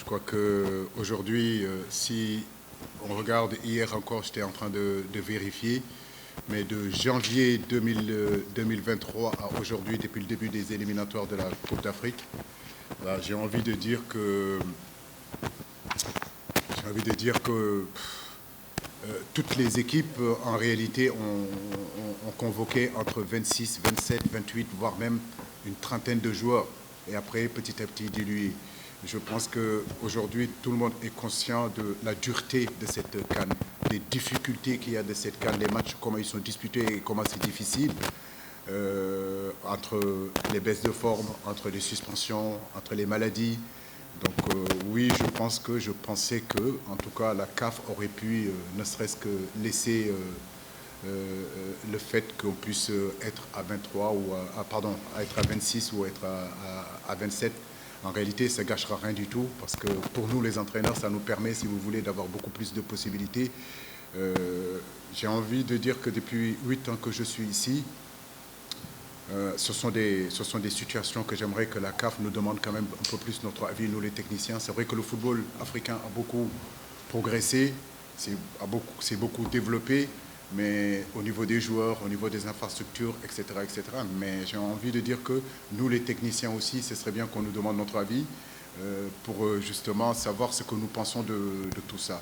Je crois qu'aujourd'hui, si on regarde, hier encore, j'étais en train de vérifier, mais de janvier 2023 à aujourd'hui, depuis le début des éliminatoires de la Coupe d'Afrique, j'ai envie de dire que toutes les équipes, en réalité, ont convoqué entre 26, 27, 28, voire même une trentaine de joueurs. Et après, petit à petit, dilué. Je pense qu'aujourd'hui, tout le monde est conscient de la dureté de cette CAN, des difficultés qu'il y a de cette CAN, les matchs, comment ils sont disputés et comment c'est difficile, entre les baisses de forme, entre les suspensions, entre les maladies. Donc oui, je pensais que, en tout cas, la CAF aurait pu, ne serait-ce que laisser le fait qu'on puisse être à 23 ou être à 26 ou être à 27. En réalité, ça ne gâchera rien du tout parce que pour nous, les entraîneurs, ça nous permet, si vous voulez, d'avoir beaucoup plus de possibilités. J'ai envie de dire que depuis 8 ans que je suis ici, ce sont des situations que j'aimerais que la CAF nous demande quand même un peu plus notre avis, nous les techniciens. C'est vrai que le football africain a beaucoup progressé, c'est beaucoup développé, mais au niveau des joueurs, au niveau des infrastructures, etc., etc. Mais j'ai envie de dire que nous, les techniciens aussi, ce serait bien qu'on nous demande notre avis pour justement savoir ce que nous pensons de tout ça.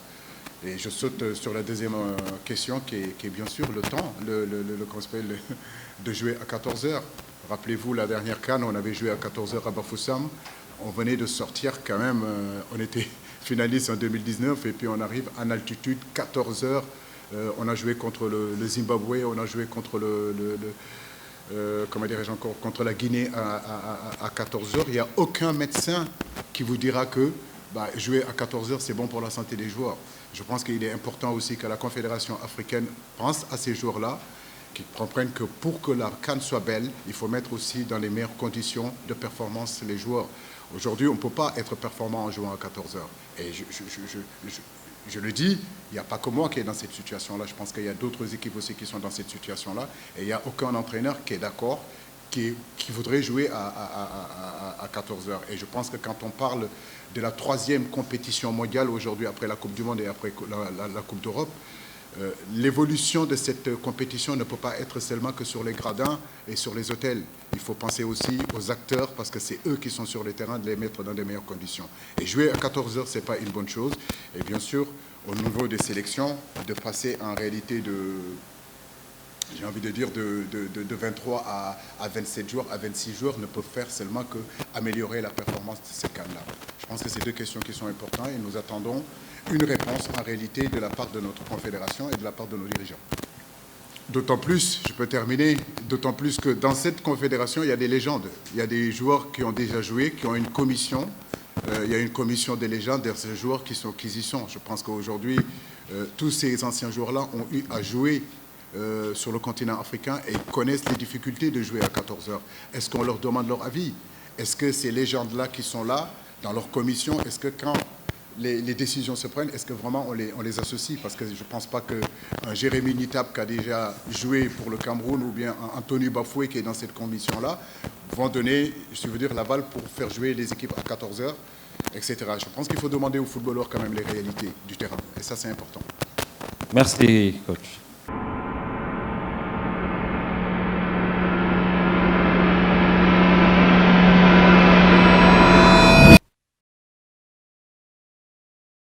Et je saute sur la deuxième question qui est bien sûr le temps, de jouer à 14 heures. Rappelez-vous, la dernière CAN, on avait joué à 14 heures à Bafoussam. On venait de sortir quand même, on était finaliste en 2019 et puis on arrive en altitude, 14 heures. On a joué contre le Zimbabwe, on a joué contre contre la Guinée à 14 heures. Il n'y a aucun médecin qui vous dira que jouer à 14 heures, c'est bon pour la santé des joueurs. Je pense qu'il est important aussi que la Confédération africaine pense à ces joueurs-là, qu'ils comprennent que pour que la CAN soit belle, il faut mettre aussi dans les meilleures conditions de performance les joueurs. Aujourd'hui, on ne peut pas être performant en jouant à 14 heures. Et je le dis, il n'y a pas que moi qui est dans cette situation-là. Je pense qu'il y a d'autres équipes aussi qui sont dans cette situation-là. Et il n'y a aucun entraîneur qui est d'accord, qui voudrait jouer à 14 heures. Et je pense que quand on parle de la 3e compétition mondiale aujourd'hui, après la Coupe du Monde et après la Coupe d'Europe, l'évolution de cette compétition ne peut pas être seulement que sur les gradins et sur les hôtels. Il faut penser aussi aux acteurs parce que c'est eux qui sont sur le terrain, de les mettre dans de meilleures conditions. Et jouer à 14 heures, ce n'est pas une bonne chose. Et bien sûr, au niveau des sélections, de passer en réalité j'ai envie de dire, de 23 à 27 jours, à 26 jours, ne peuvent faire seulement qu'améliorer la performance de ces CAN-là. Je pense que c'est deux questions qui sont importantes et nous attendons une réponse en réalité de la part de notre confédération et de la part de nos dirigeants. D'autant plus, je peux terminer, d'autant plus que dans cette confédération, il y a des légendes. Il y a des joueurs qui ont déjà joué, qui ont une commission. Il y a une commission des légendes de ces joueurs qui y sont. Je pense qu'aujourd'hui, tous ces anciens joueurs-là ont eu à jouer sur le continent africain et connaissent les difficultés de jouer à 14 heures. Est-ce qu'on leur demande leur avis? Est-ce que ces légendes-là qui sont là, dans leur commission, est-ce que quand les décisions se prennent, est-ce que vraiment on les associe? Parce que je ne pense pas qu'un Jérémy Nitap qui a déjà joué pour le Cameroun ou bien un Anthony Bafoué qui est dans cette commission-là vont donner, je veux dire, l'aval pour faire jouer les équipes à 14 heures, etc. Je pense qu'il faut demander aux footballeurs quand même les réalités du terrain. Et ça, c'est important. Merci, coach.